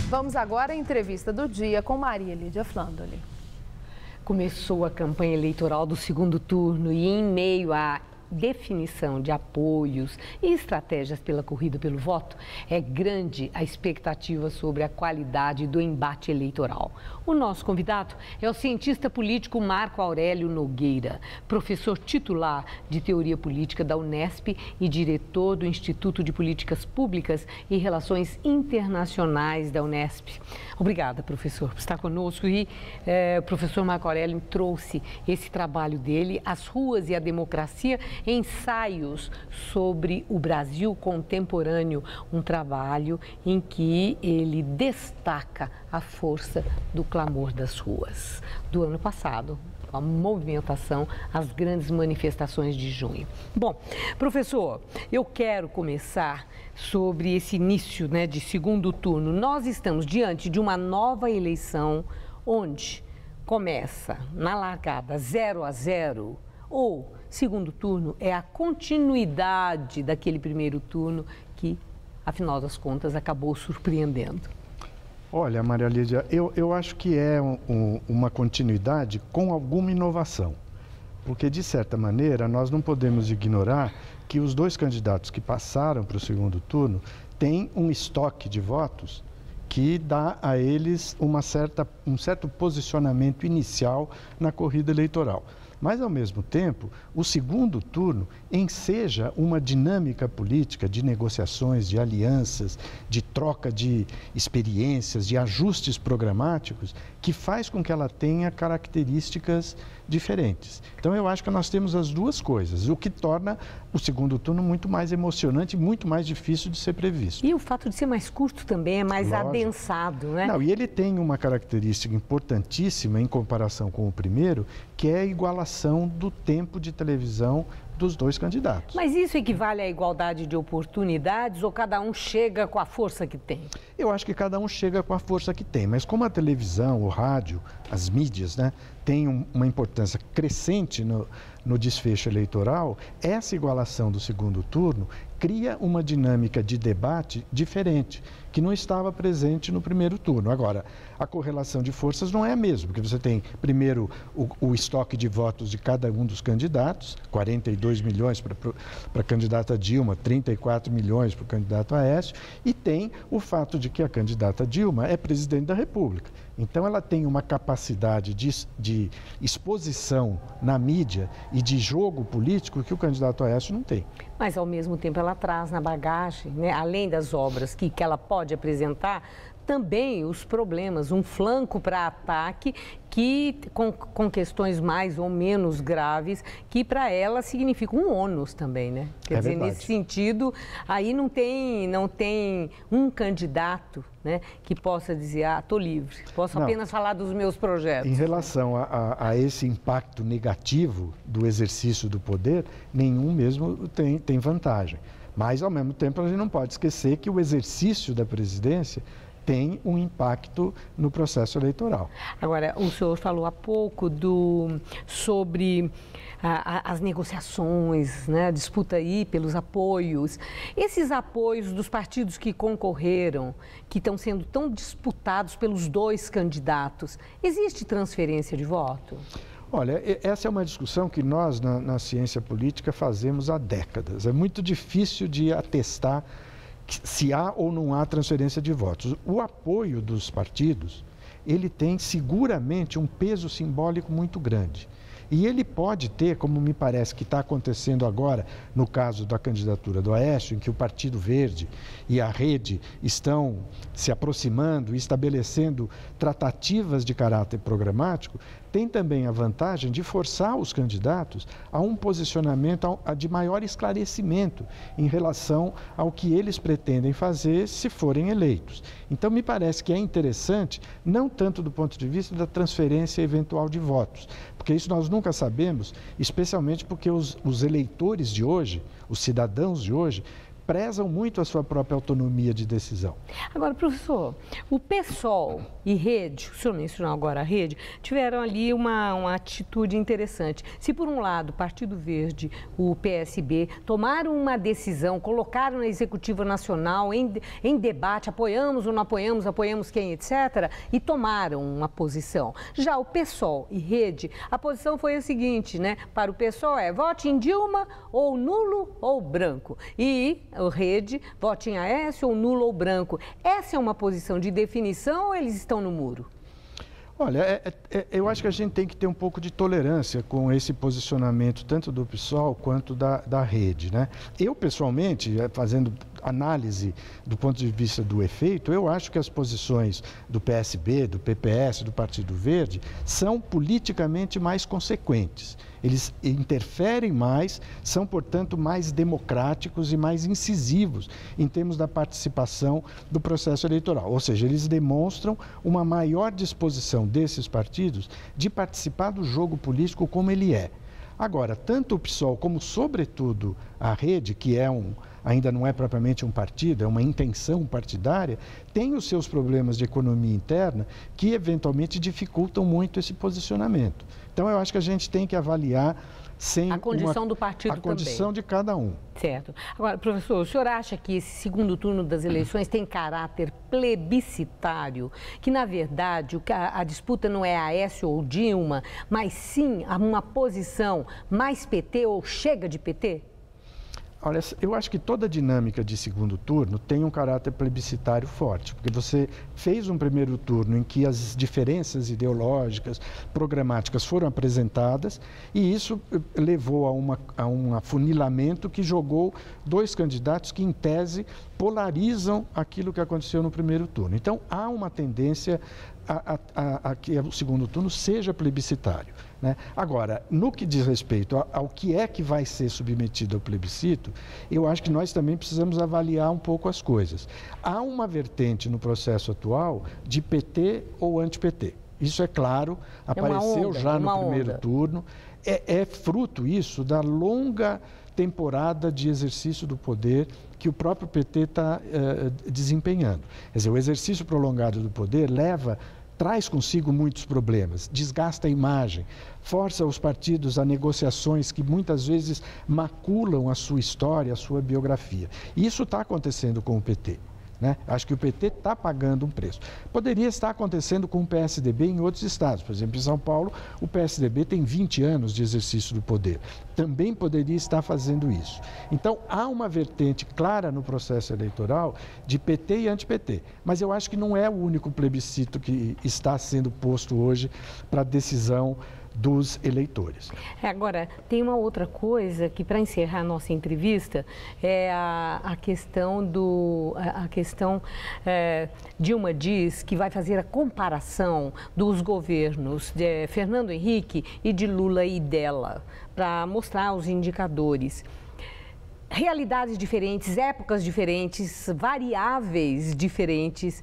Vamos agora à entrevista do dia com Maria Lídia Flandoli. Começou a campanha eleitoral do segundo turno e, em meio à definição de apoios e estratégias pela corrida pelo voto, é grande a expectativa sobre a qualidade do embate eleitoral. O nosso convidado é o cientista político Marco Aurélio Nogueira, professor titular de Teoria Política da Unesp e diretor do Instituto de Políticas Públicas e Relações Internacionais da Unesp. Obrigada, professor, por estar conosco. E o professor Marco Aurélio trouxe esse trabalho dele, As Ruas e a Democracia, ensaios sobre o Brasil contemporâneo, um trabalho em que ele destaca a força do clamor das ruas. Do ano passado, a movimentação, as grandes manifestações de junho. Bom, professor, eu quero começar sobre esse início, de segundo turno. Nós estamos diante de uma nova eleição onde começa na largada 0-0, Ou segundo turno é a continuidade daquele primeiro turno que, afinal das contas, acabou surpreendendo? Olha, Maria Lídia, eu acho que é uma continuidade com alguma inovação. Porque, de certa maneira, nós não podemos ignorar que os dois candidatos que passaram para o segundo turno têm um estoque de votos que dá a eles um certo posicionamento inicial na corrida eleitoral. Mas, ao mesmo tempo, o segundo turno enseja uma dinâmica política de negociações, de alianças, de troca de experiências, de ajustes programáticos, que faz com que ela tenha características diferentes. Então, eu acho que nós temos as duas coisas, o que torna o segundo turno muito mais emocionante e muito mais difícil de ser previsto. E o fato de ser mais curto também, é mais adensado, né? Não, e ele tem uma característica importantíssima em comparação com o primeiro, que é a igualação do tempo de televisão dos dois candidatos. Mas isso equivale à igualdade de oportunidades ou cada um chega com a força que tem? Eu acho que cada um chega com a força que tem, mas como a televisão, o rádio, as mídias, né, tem uma importância crescente no desfecho eleitoral, essa igualação do segundo turno cria uma dinâmica de debate diferente, que não estava presente no primeiro turno. Agora, a correlação de forças não é a mesma, porque você tem, primeiro, o estoque de votos de cada um dos candidatos, 42 milhões para a candidata Dilma, 34 milhões para o candidato Aécio, e tem o fato de que a candidata Dilma é presidente da República. Então, ela tem uma capacidade de exposição na mídia e de jogo político que o candidato Aécio não tem. Mas, ao mesmo tempo, ela traz na bagagem, né, além das obras que ela pode apresentar, também os problemas, um flanco para ataque que, com questões mais ou menos graves, que para ela significa um ônus também, né? Quer dizer, verdade. nesse sentido, aí não tem um candidato, né, que possa dizer, estou livre, posso apenas falar dos meus projetos. Em relação a esse impacto negativo do exercício do poder, nenhum mesmo tem vantagem. Mas, ao mesmo tempo, a gente não pode esquecer que o exercício da presidência tem um impacto no processo eleitoral. Agora, o senhor falou há pouco sobre as negociações, né, a disputa aí pelos apoios. Esses apoios dos partidos que concorreram, que estão sendo tão disputados pelos dois candidatos, existe transferência de voto? Olha, essa é uma discussão que nós, na ciência política, fazemos há décadas. É muito difícil de atestar se há ou não há transferência de votos. O apoio dos partidos, ele tem seguramente um peso simbólico muito grande. E ele pode ter, como me parece que está acontecendo agora, no caso da candidatura do Aécio, em que o Partido Verde e a Rede estão se aproximando e estabelecendo tratativas de caráter programático, tem também a vantagem de forçar os candidatos a um posicionamento de maior esclarecimento em relação ao que eles pretendem fazer se forem eleitos. Então, me parece que é interessante, não tanto do ponto de vista da transferência eventual de votos, porque isso nós nunca sabemos, especialmente porque os eleitores de hoje, os cidadãos de hoje, prezam muito a sua própria autonomia de decisão. Agora, professor, o PSOL e Rede, o senhor mencionou agora a Rede, tiveram ali uma atitude interessante. Se, por um lado, o Partido Verde, o PSB, tomaram uma decisão, colocaram na Executiva Nacional em debate, apoiamos ou não apoiamos, apoiamos quem, etc., e tomaram uma posição. Já o PSOL e Rede, a posição foi a seguinte, né? Para o PSOL vote em Dilma, ou nulo ou branco. E o Rede, vote em Aécio, ou nulo ou branco. Essa é uma posição de definição ou eles estão no muro? Olha, eu acho que a gente tem que ter um pouco de tolerância com esse posicionamento, tanto do PSOL quanto da Rede, né? Eu, pessoalmente, fazendo análise do ponto de vista do efeito, eu acho que as posições do PSB, do PPS, do Partido Verde, são politicamente mais consequentes. Eles interferem mais, são, portanto, mais democráticos e mais incisivos em termos da participação do processo eleitoral. Ou seja, eles demonstram uma maior disposição desses partidos de participar do jogo político como ele é. Agora, tanto o PSOL como, sobretudo, a Rede, que é ainda não é propriamente um partido, é uma intenção partidária, tem os seus problemas de economia interna que eventualmente dificultam muito esse posicionamento. Então, eu acho que a gente tem que avaliar sem a condição do partido também. A condição de cada um. Certo. Agora, professor, o senhor acha que esse segundo turno das eleições tem caráter plebiscitário? Que, na verdade, a disputa não é Aécio ou Dilma, mas sim uma posição mais PT ou chega de PT? Olha, eu acho que toda dinâmica de segundo turno tem um caráter plebiscitário forte, porque você fez um primeiro turno em que as diferenças ideológicas, programáticas foram apresentadas e isso levou a um afunilamento que jogou dois candidatos que, em tese, polarizam aquilo que aconteceu no primeiro turno. Então, há uma tendência a que o segundo turno seja plebiscitário, né? Agora, no que diz respeito ao que é que vai ser submetido ao plebiscito, eu acho que nós também precisamos avaliar um pouco as coisas. Há uma vertente no processo atual de PT ou anti-PT. Isso é claro, apareceu já no primeiro turno. É fruto isso da longa temporada de exercício do poder que o próprio PT está desempenhando. Quer dizer, o exercício prolongado do poder traz consigo muitos problemas, desgasta a imagem, força os partidos a negociações que muitas vezes maculam a sua história, a sua biografia. E isso está acontecendo com o PT. Né? Acho que o PT está pagando um preço. Poderia estar acontecendo com o PSDB em outros estados. Por exemplo, em São Paulo, o PSDB tem 20 anos de exercício do poder. Também poderia estar fazendo isso. Então, há uma vertente clara no processo eleitoral de PT e anti-PT. Mas eu acho que não é o único plebiscito que está sendo posto hoje para a decisão dos eleitores. Agora, tem uma outra coisa que, para encerrar a nossa entrevista, é a questão Dilma diz que vai fazer a comparação dos governos de Fernando Henrique e de Lula e dela, para mostrar os indicadores. Realidades diferentes, épocas diferentes, variáveis diferentes.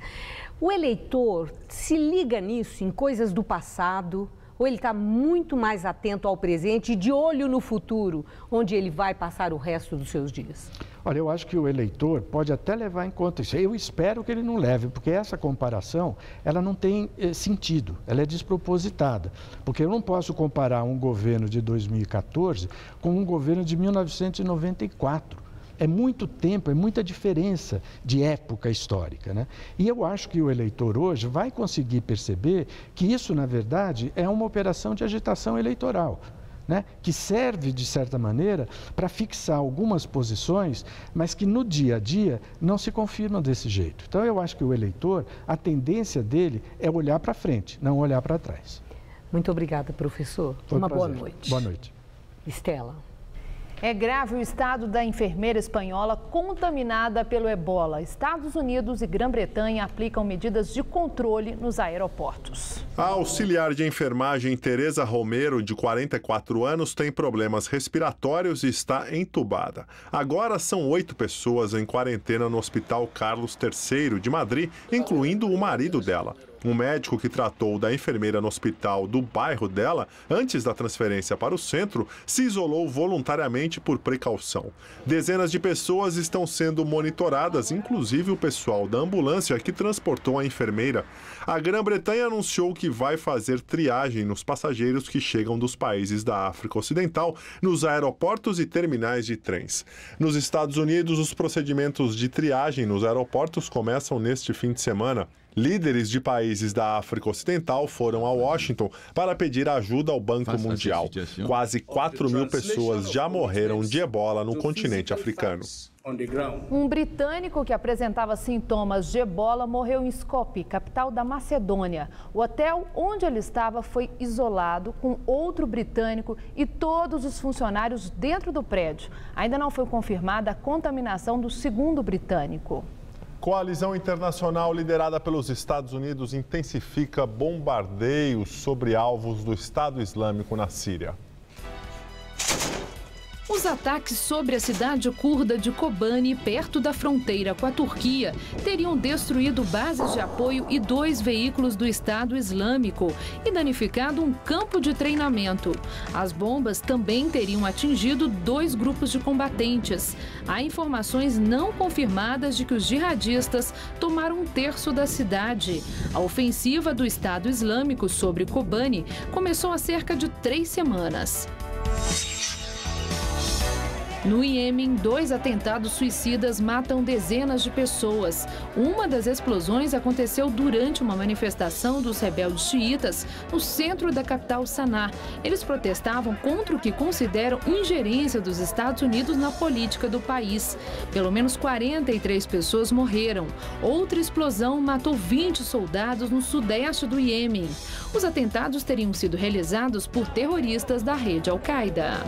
O eleitor se liga nisso, em coisas do passado, ou ele está muito mais atento ao presente e de olho no futuro, onde ele vai passar o resto dos seus dias? Olha, eu acho que o eleitor pode até levar em conta isso. Eu espero que ele não leve, porque essa comparação, ela não tem sentido, ela é despropositada. Porque eu não posso comparar um governo de 2014 com um governo de 1994. É muito tempo, é muita diferença de época histórica, né? E eu acho que o eleitor hoje vai conseguir perceber que isso, na verdade, é uma operação de agitação eleitoral, né? Que serve, de certa maneira, para fixar algumas posições, mas que no dia a dia não se confirmam desse jeito. Então, eu acho que o eleitor, a tendência dele é olhar para frente, não olhar para trás. Muito obrigada, professor. Uma boa noite. Boa noite. Estela. É grave o estado da enfermeira espanhola contaminada pelo ebola. Estados Unidos e Grã-Bretanha aplicam medidas de controle nos aeroportos. A auxiliar de enfermagem Teresa Romero, de 44 anos, tem problemas respiratórios e está entubada. Agora são 8 pessoas em quarentena no Hospital Carlos III de Madrid, incluindo o marido dela. Um médico que tratou da enfermeira no hospital do bairro dela, antes da transferência para o centro, se isolou voluntariamente por precaução. Dezenas de pessoas estão sendo monitoradas, inclusive o pessoal da ambulância que transportou a enfermeira. A Grã-Bretanha anunciou que vai fazer triagem nos passageiros que chegam dos países da África Ocidental nos aeroportos e terminais de trens. Nos Estados Unidos, os procedimentos de triagem nos aeroportos começam neste fim de semana. Líderes de países da África Ocidental foram a Washington para pedir ajuda ao Banco Mundial. Quase 4.000 pessoas já morreram de ebola no continente africano. Um britânico que apresentava sintomas de ebola morreu em Skopje, capital da Macedônia. O hotel onde ele estava foi isolado com outro britânico e todos os funcionários dentro do prédio. Ainda não foi confirmada a contaminação do segundo britânico. Coalizão internacional liderada pelos Estados Unidos intensifica bombardeios sobre alvos do Estado Islâmico na Síria. Os ataques sobre a cidade curda de Kobani, perto da fronteira com a Turquia, teriam destruído bases de apoio e 2 veículos do Estado Islâmico e danificado um campo de treinamento. As bombas também teriam atingido 2 grupos de combatentes. Há informações não confirmadas de que os jihadistas tomaram 1/3 da cidade. A ofensiva do Estado Islâmico sobre Kobani começou há cerca de 3 semanas. No Iêmen, 2 atentados suicidas matam dezenas de pessoas. Uma das explosões aconteceu durante uma manifestação dos rebeldes xiitas no centro da capital Sanaa. Eles protestavam contra o que consideram ingerência dos Estados Unidos na política do país. Pelo menos 43 pessoas morreram. Outra explosão matou 20 soldados no sudeste do Iêmen. Os atentados teriam sido realizados por terroristas da rede Al-Qaeda.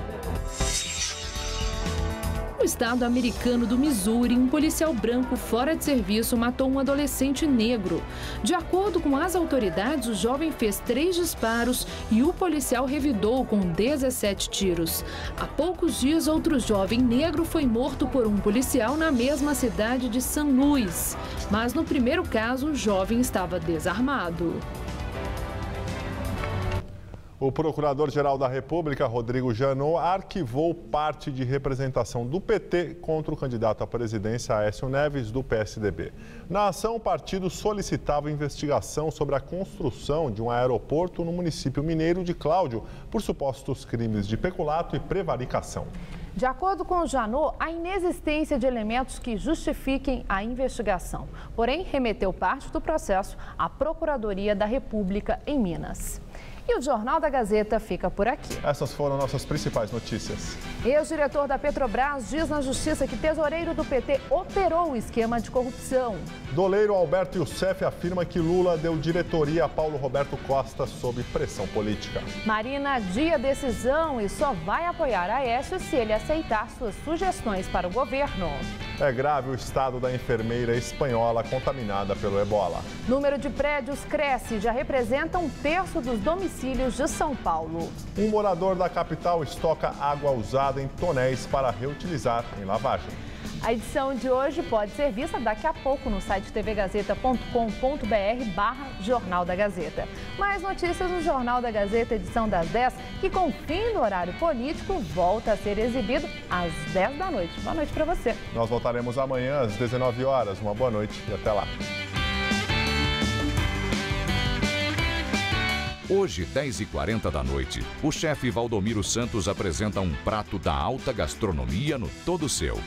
No estado americano do Missouri, um policial branco fora de serviço matou um adolescente negro. De acordo com as autoridades, o jovem fez 3 disparos e o policial revidou com 17 tiros. Há poucos dias, outro jovem negro foi morto por um policial na mesma cidade de San Luis. Mas no primeiro caso, o jovem estava desarmado. O Procurador-Geral da República, Rodrigo Janot, arquivou parte de representação do PT contra o candidato à presidência, Aécio Neves, do PSDB. Na ação, o partido solicitava investigação sobre a construção de um aeroporto no município mineiro de Cláudio por supostos crimes de peculato e prevaricação. De acordo com o Janot, há inexistência de elementos que justifiquem a investigação. Porém, remeteu parte do processo à Procuradoria da República em Minas. E o Jornal da Gazeta fica por aqui. Essas foram nossas principais notícias. Ex-diretor da Petrobras diz na Justiça que tesoureiro do PT operou o esquema de corrupção. Doleiro Alberto Youssef afirma que Lula deu diretoria a Paulo Roberto Costa sob pressão política. Marina adia decisão e só vai apoiar Aécio se ele aceitar suas sugestões para o governo. É grave o estado da enfermeira espanhola contaminada pelo ebola. Número de prédios cresce, já representa 1/3 dos domicílios de São Paulo. Um morador da capital estoca água usada em tonéis para reutilizar em lavagem. A edição de hoje pode ser vista daqui a pouco no site tvgazeta.com.br/Jornal da Gazeta. Mais notícias no Jornal da Gazeta, edição das 10, que com o fim do horário político volta a ser exibido às 10 da noite. Boa noite para você. Nós voltaremos amanhã às 19 horas. Uma boa noite e até lá. Hoje, 10h40 da noite, o chefe Valdomiro Santos apresenta um prato da alta gastronomia no Todo Seu.